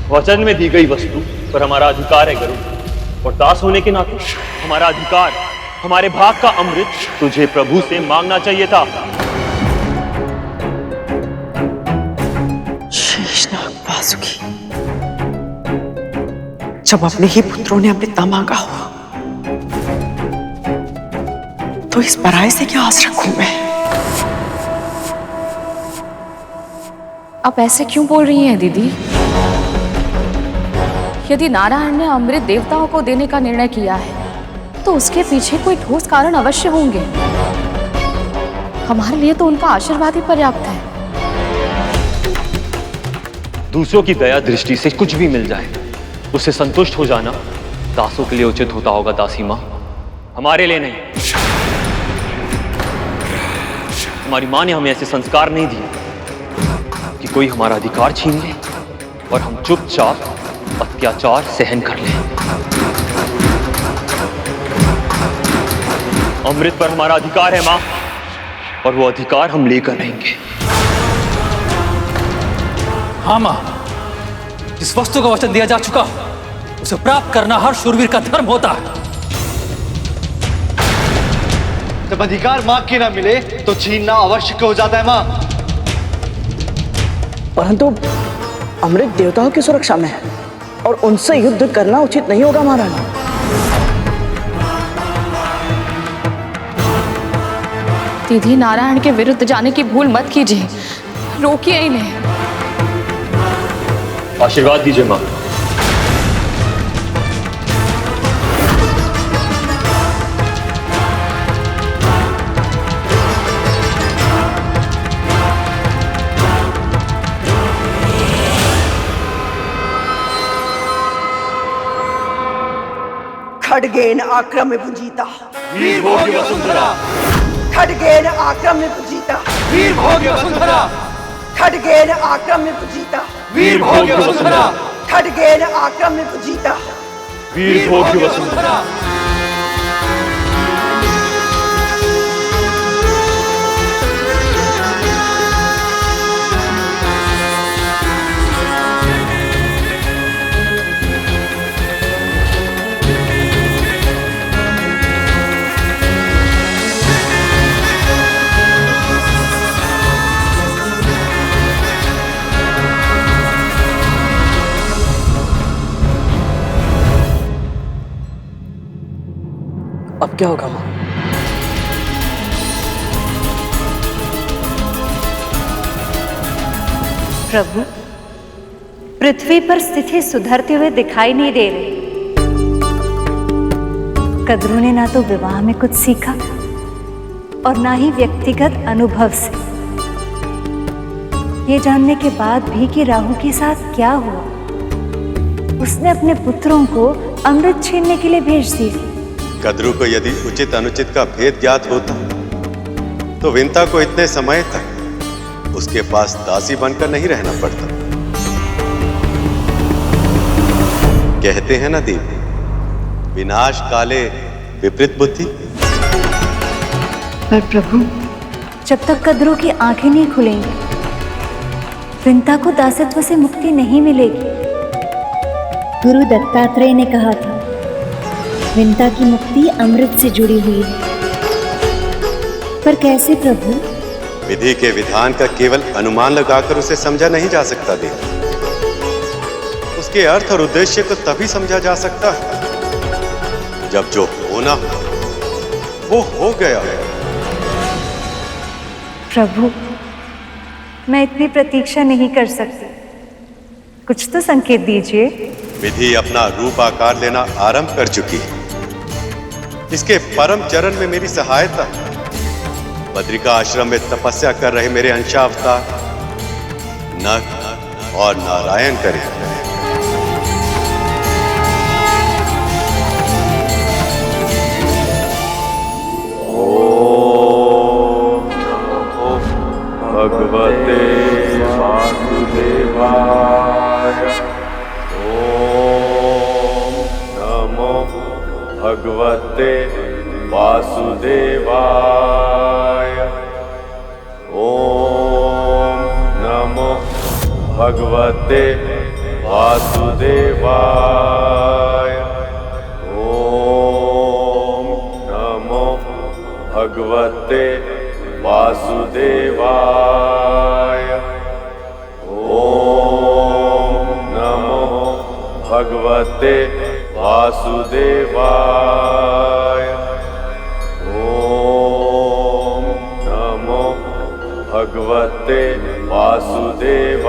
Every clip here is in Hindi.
वचन में दी गई वस्तु पर हमारा अधिकार है गरुड़, और दास होने के नाते हमारा अधिकार, हमारे भाग का अमृत तुझे प्रभु से मांगना चाहिए था। शेषनाग वासुकी, जब अपने ही पुत्रों ने अमृत न मांगा हो तो इस पराये से क्या आस रखूं मैं? आप ऐसे क्यों बोल रही हैं दीदी? यदि नारायण ने अमृत देवताओं को देने का निर्णय किया है तो उसके पीछे कोई ठोस कारण अवश्य होंगे। हमारे लिए तो उनका आशीर्वाद ही पर्याप्त है। दूसरों की दया दृष्टि से कुछ भी मिल जाए उससे संतुष्ट हो जाना दासों के लिए उचित होता होगा दासी माँ, हमारे लिए नहीं। हमारी माँ ने हमें ऐसे संस्कार नहीं दिए कि कोई हमारा अधिकार छीन ले और हम चुपचाप अत्याचार सहन कर लें। अमृत पर हमारा अधिकार है माँ, और वो अधिकार हम लेकर रहेंगे। हाँ माँ, जिस वस्तु का वचन दिया जा चुका उसे प्राप्त करना हर शूरवीर का धर्म होता है। जब अधिकार मां के ना मिले तो छीनना आवश्यक हो जाता है मां। परंतु अमृत देवताओं की सुरक्षा में है और उनसे युद्ध करना उचित नहीं होगा महारानी। दीदी, नारायण के विरुद्ध जाने की भूल मत कीजिए, रोकिए इन्हें। आशीर्वाद दीजिए मां। खड्गेन आक्रम्य भुजिता वीर भोग्य वसुंधरा, खड्गेन आक्रम्य भुजिता वीर भोग्य वसुंधरा, खड्गेन आक्रम्य भुजिता वीर भोग्य वसुंधरा, खड्गेन आक्रम्य भुजिता वीर भोग्य वसुंधरा। अब क्या होगा मां? प्रभु, पृथ्वी पर स्थिति सुधरते हुए दिखाई नहीं दे रही। कद्रू ने ना तो विवाह में कुछ सीखा और ना ही व्यक्तिगत अनुभव से। ये जानने के बाद भी कि राहु के साथ क्या हुआ, उसने अपने पुत्रों को अमृत छीनने के लिए भेज दिया। कद्रू को यदि उचित अनुचित का भेद ज्ञात होता तो विंता को इतने समय तक उसके पास दासी बनकर नहीं रहना पड़ता। कहते हैं ना देवी, विनाश काले विपरीत बुद्धि। पर प्रभु, जब तक कद्रू की आंखें नहीं खुलेंगी विंता को दासत्व से मुक्ति नहीं मिलेगी। गुरु दत्तात्रेय ने कहा था, विंता की मुक्ति अमृत से जुड़ी हुई है। पर कैसे प्रभु? विधि के विधान का केवल अनुमान लगाकर उसे समझा नहीं जा सकता देवी। उसके अर्थ और उद्देश्य को तभी समझा जा सकता है जब जो होना वो हो गया है। प्रभु, मैं इतनी प्रतीक्षा नहीं कर सकती, कुछ तो संकेत दीजिए। विधि अपना रूप आकार लेना आरंभ कर चुकी है। इसके परम चरण में मेरी सहायता है। बद्रिका आश्रम में तपस्या कर रहे मेरे अंशावतार नर और नारायण करें। ओम नमो भगवते वासुदेवाय। ओम नमो भगवते वासुदेवाय। ओम नमो भगवते वासुदेवाय। वासुदेवाय। ओम नमो भगवते वासुदेवाय। ओम नमो भगवते वासुदेवाय। ओम नमो भगवते वासुदेवाय।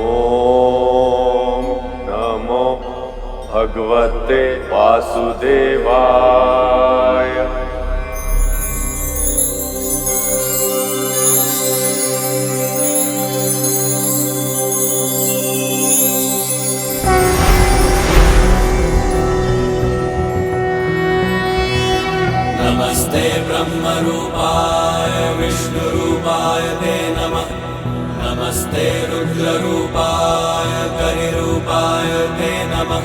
ओम नमो भगवते वासुदेवाय। नमस्ते ब्रह्मरूपाय विष्णुरूपाय ते नमः। नमस्ते रुद्ररूपाय करिरूपाय ते नमः।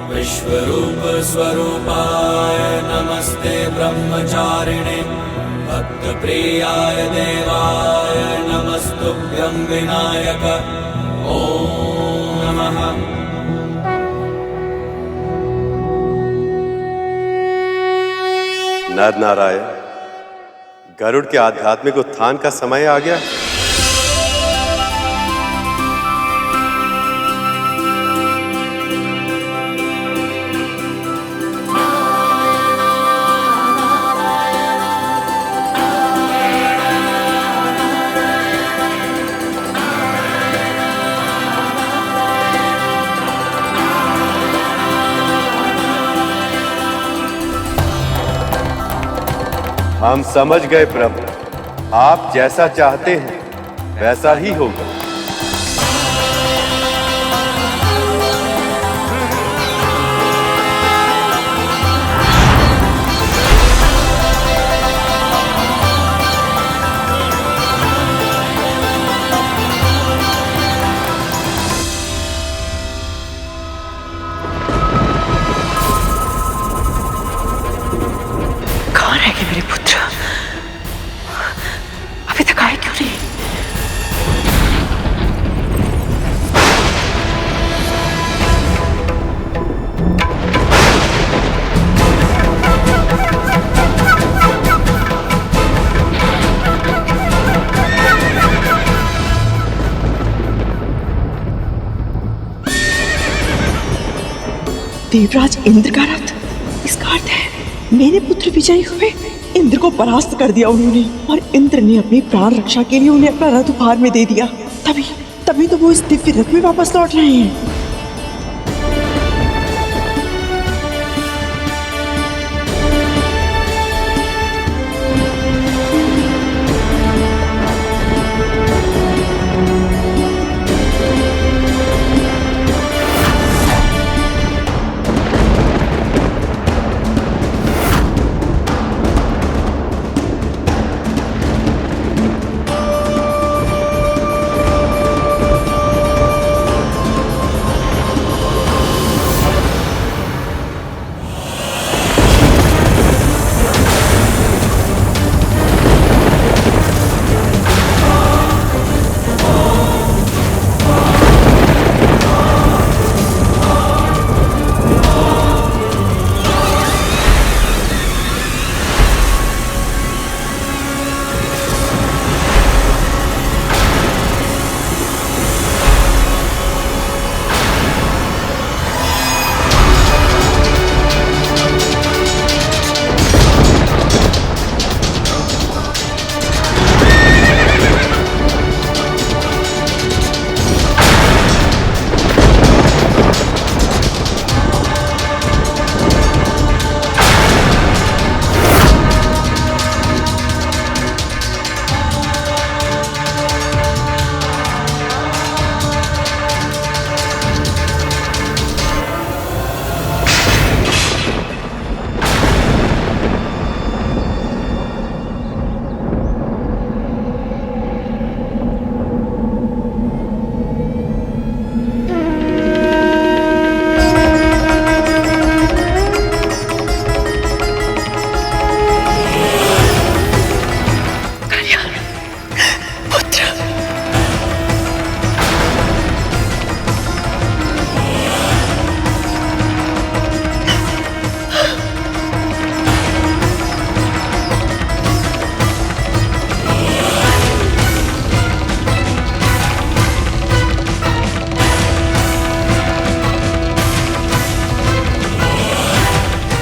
विश्वरूप स्वरूपाय नमस्ते ब्रह्मचारिणे। भक्तप्रियाय देवाय नमस्तुभ्यं विनायक। ओम नमः। नर नारायण, गरुड़ के आध्यात्मिक उत्थान का समय आ गया। हम समझ गए प्रभु, आप जैसा चाहते हैं वैसा ही होगा। कहाँ रह गए मेरे पुत्र? अभी तक आए क्यों नहीं? देवराज इंद्र का रथ, इसका अर्थ है मेरे पुत्र विजयी हुए। इंद्र को परास्त कर दिया उन्होंने, और इंद्र ने अपनी प्राण रक्षा के लिए उन्हें अपना रथ उपहार में दे दिया। तभी तो वो इस दिव्य रथ में वापस लौट रहे हैं।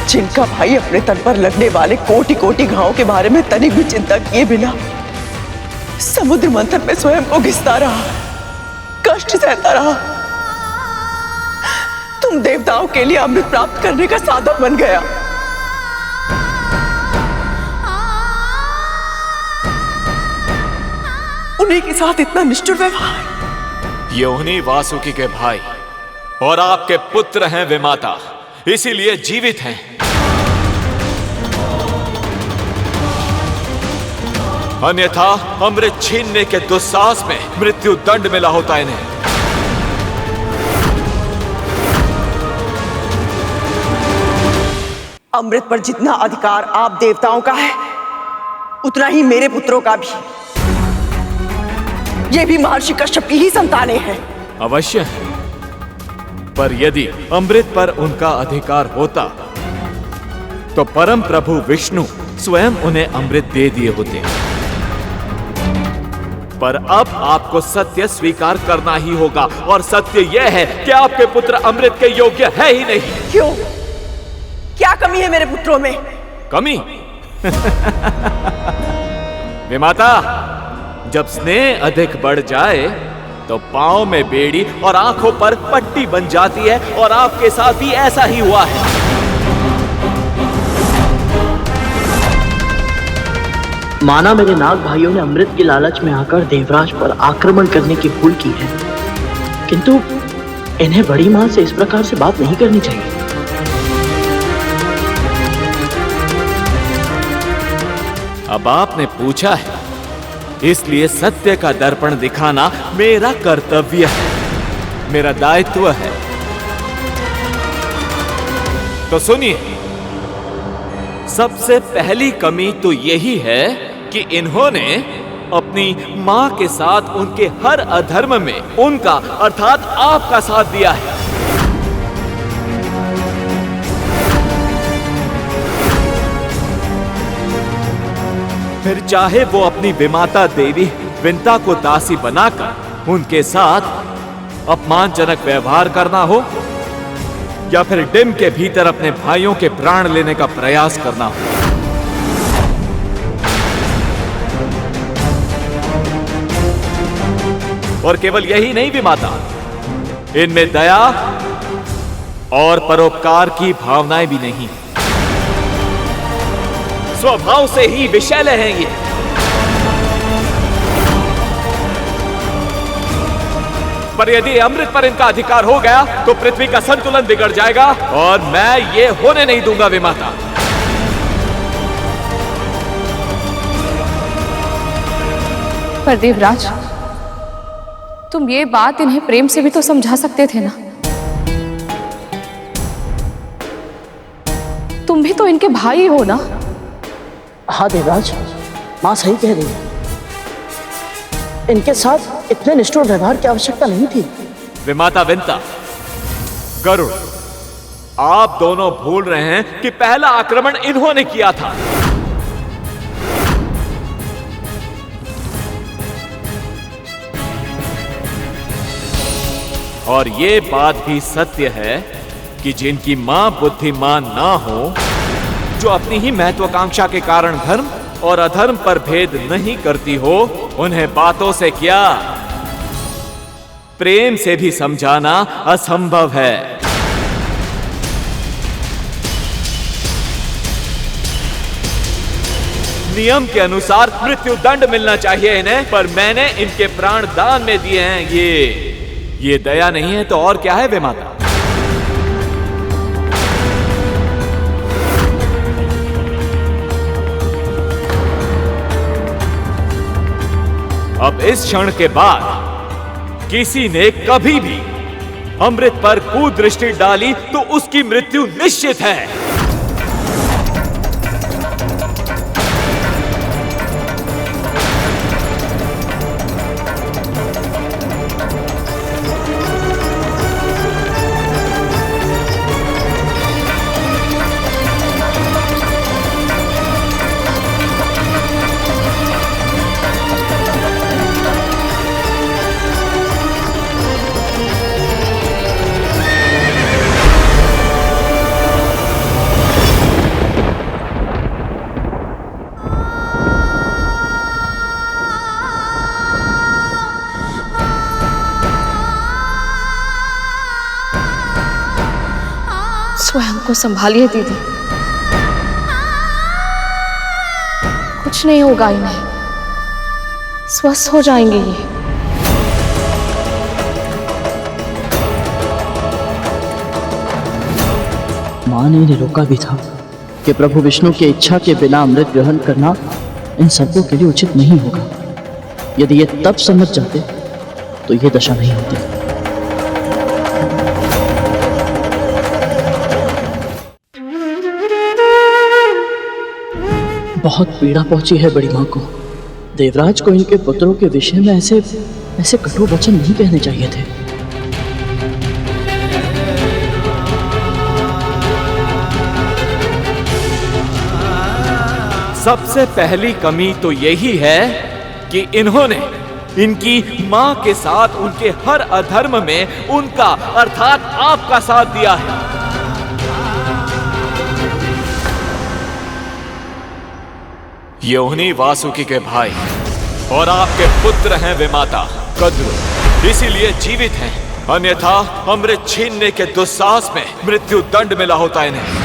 जिनका भाई अपने तन पर लगने वाले कोटि कोटि घावों के बारे में तनिक भी चिंता किए बिना समुद्र मंथन में स्वयं को घिसता रहा, कष्ट सहता रहा, तुम देवताओं के लिए अमृत प्राप्त करने का साधन बन गया। उन्हीं के साथ इतना निष्ठुर व्यवहार। ये उन्हीं वासुकी के भाई और आपके पुत्र हैं विमाता, इसीलिए जीवित हैं। अन्यथा अमृत छीनने के दुस्साहस में मृत्यु दंड मिला होता इन्हें। अमृत पर जितना अधिकार आप देवताओं का है, उतना ही मेरे पुत्रों का भी। ये भी महर्षि कश्यप की ही संतानें हैं। अवश्य है, पर यदि अमृत पर उनका अधिकार होता तो परम प्रभु विष्णु स्वयं उन्हें अमृत दे दिए होते। पर अब आपको सत्य स्वीकार करना ही होगा, और सत्य यह है कि आपके पुत्र अमृत के योग्य है ही नहीं। क्यों? क्या कमी है मेरे पुत्रों में? कमी? विमाता, जब स्नेह अधिक बढ़ जाए तो पांव में बेड़ी और आंखों पर पट्टी बन जाती है, और आपके साथ भी ऐसा ही हुआ है। माना मेरे नाग भाइयों ने अमृत की लालच में आकर देवराज पर आक्रमण करने की भूल की है, किंतु इन्हें बड़ी मां से इस प्रकार से बात नहीं करनी चाहिए। अब आपने पूछा है, इसलिए सत्य का दर्पण दिखाना मेरा कर्तव्य है, मेरा दायित्व है। तो सुनिए, सबसे पहली कमी तो यही है कि इन्होंने अपनी मां के साथ उनके हर अधर्म में उनका अर्थात आपका साथ दिया है। फिर चाहे वो अपनी विमाता देवी विंता को दासी बनाकर उनके साथ अपमानजनक व्यवहार करना हो, या फिर डिम के भीतर अपने भाइयों के प्राण लेने का प्रयास करना हो। और केवल यही नहीं विमाता, इनमें दया और परोपकार की भावनाएं भी नहीं। स्वभाव से ही विषैले हैं ये। पर यदि अमृत पर इनका अधिकार हो गया तो पृथ्वी का संतुलन बिगड़ जाएगा, और मैं ये होने नहीं दूंगा विमाता। पर देवराज, तुम ये बात इन्हें प्रेम से भी तो समझा सकते थे ना। तुम भी तो इनके भाई हो ना। हाँ देवराज, माँ सही कह रही है। इनके साथ इतने निष्ठुर व्यवहार की आवश्यकता नहीं थी। विमाता विंता, गरुड़, आप दोनों भूल रहे हैं कि पहला आक्रमण इन्होंने किया था। और ये बात भी सत्य है कि जिनकी मां बुद्धिमान ना हो, जो अपनी ही महत्वाकांक्षा के कारण धर्म और अधर्म पर भेद नहीं करती हो, उन्हें बातों से क्या, प्रेम से भी समझाना असंभव है। नियम के अनुसार मृत्यु दंड मिलना चाहिए इन्हें, पर मैंने इनके प्राण दान में दिए हैं। ये दया नहीं है तो और क्या है विमाता? अब इस क्षण के बाद किसी ने कभी भी अमृत पर कुदृष्टि डाली तो उसकी मृत्यु निश्चित है। स्वयं को संभालिए दीदी, कुछ नहीं होगा इन्हें, स्वस्थ हो जाएंगे ये। माँ ने इन्हें रोका भी था कि प्रभु विष्णु की इच्छा के बिना अमृत ग्रहण करना इन सबों के लिए उचित नहीं होगा। यदि ये तब समझ जाते तो ये दशा नहीं होती। बहुत पीड़ा पहुंची है बड़ी माँ को। देवराज को इनके पुत्रों के विषय में ऐसे कटु वचन नहीं कहने चाहिए थे। सबसे पहली कमी तो यही है कि इन्होंने इनकी मां के साथ उनके हर अधर्म में उनका अर्थात आपका साथ दिया है। ये उन्हीं वासुकी के भाई और आपके पुत्र हैं विमाता कद्रु, इसीलिए जीवित हैं, अन्यथा अमृत छीनने के दुस्साहस में मृत्यु दंड मिला होता इन्हें।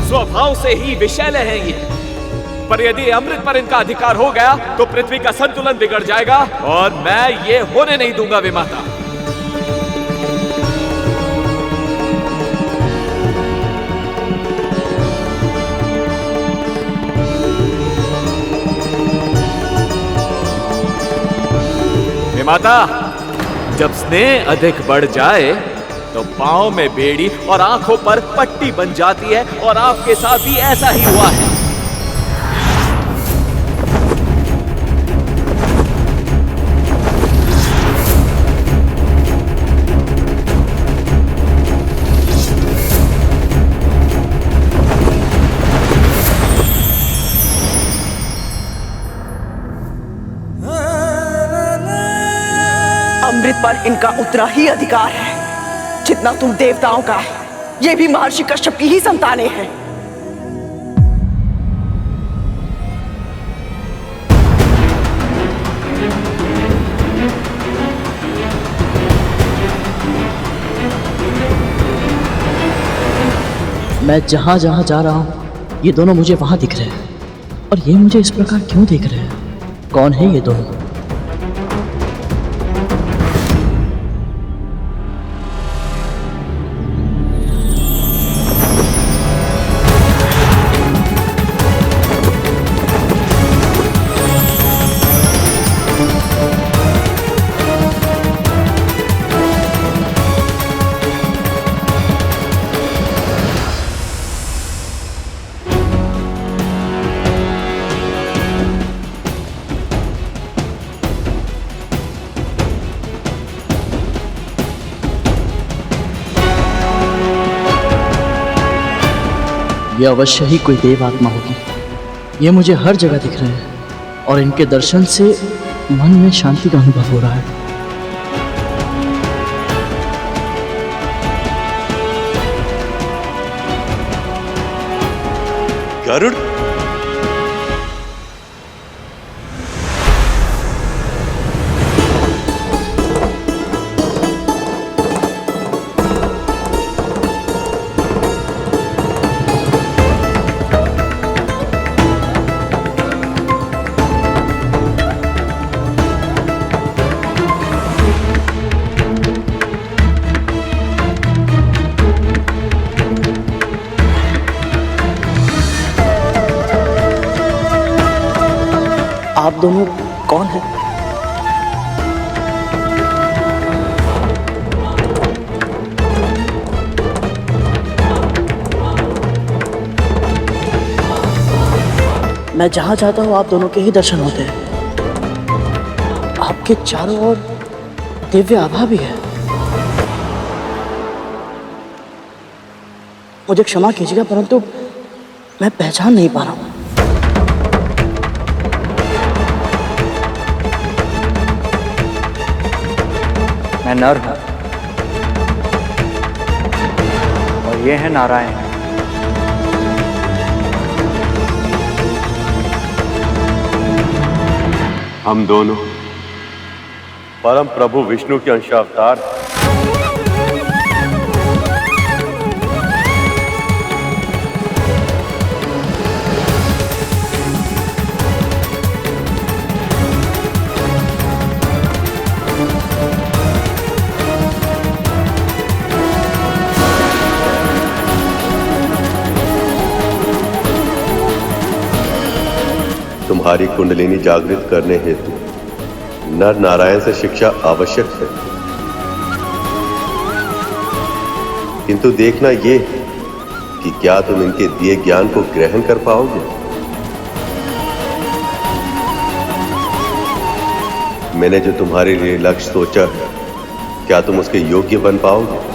स्वभाव से ही विषैले हैं ये, पर यदि अमृत पर इनका अधिकार हो गया तो पृथ्वी का संतुलन बिगड़ जाएगा और मैं ये होने नहीं दूंगा विमाता। विमाता, जब स्नेह अधिक बढ़ जाए तो पांव में बेड़ी और आंखों पर पट्टी बन जाती है, और आपके साथ भी ऐसा ही हुआ है। अमृत पर इनका उतना ही अधिकार है जितना तुम देवताओं का है। ये भी महर्षि कश्यप की ही संतानें हैं। मैं जहां जहां जा रहा हूं ये दोनों मुझे वहां दिख रहे हैं, और ये मुझे इस प्रकार क्यों देख रहे हैं? कौन है ये दोनों? ये अवश्य ही कोई देव आत्मा होगी। ये मुझे हर जगह दिख रहे हैं और इनके दर्शन से मन में शांति का अनुभव हो रहा है। गरुड़, आप दोनों कौन हैं? मैं जहां जाता हूं आप दोनों के ही दर्शन होते हैं। आपके चारों ओर दिव्य आभा भी है। मुझे क्षमा कीजिएगा परंतु मैं पहचान नहीं पा रहा हूं। मैं नर हूं और ये है नारायण। हम दोनों परम प्रभु विष्णु के अंशावतार। तुम्हारी कुंडलिनी जागृत करने हेतु नर नारायण से शिक्षा आवश्यक है, किंतु देखना ये कि क्या तुम इनके दिए ज्ञान को ग्रहण कर पाओगे। मैंने जो तुम्हारे लिए लक्ष्य सोचा है, क्या तुम उसके योग्य बन पाओगे?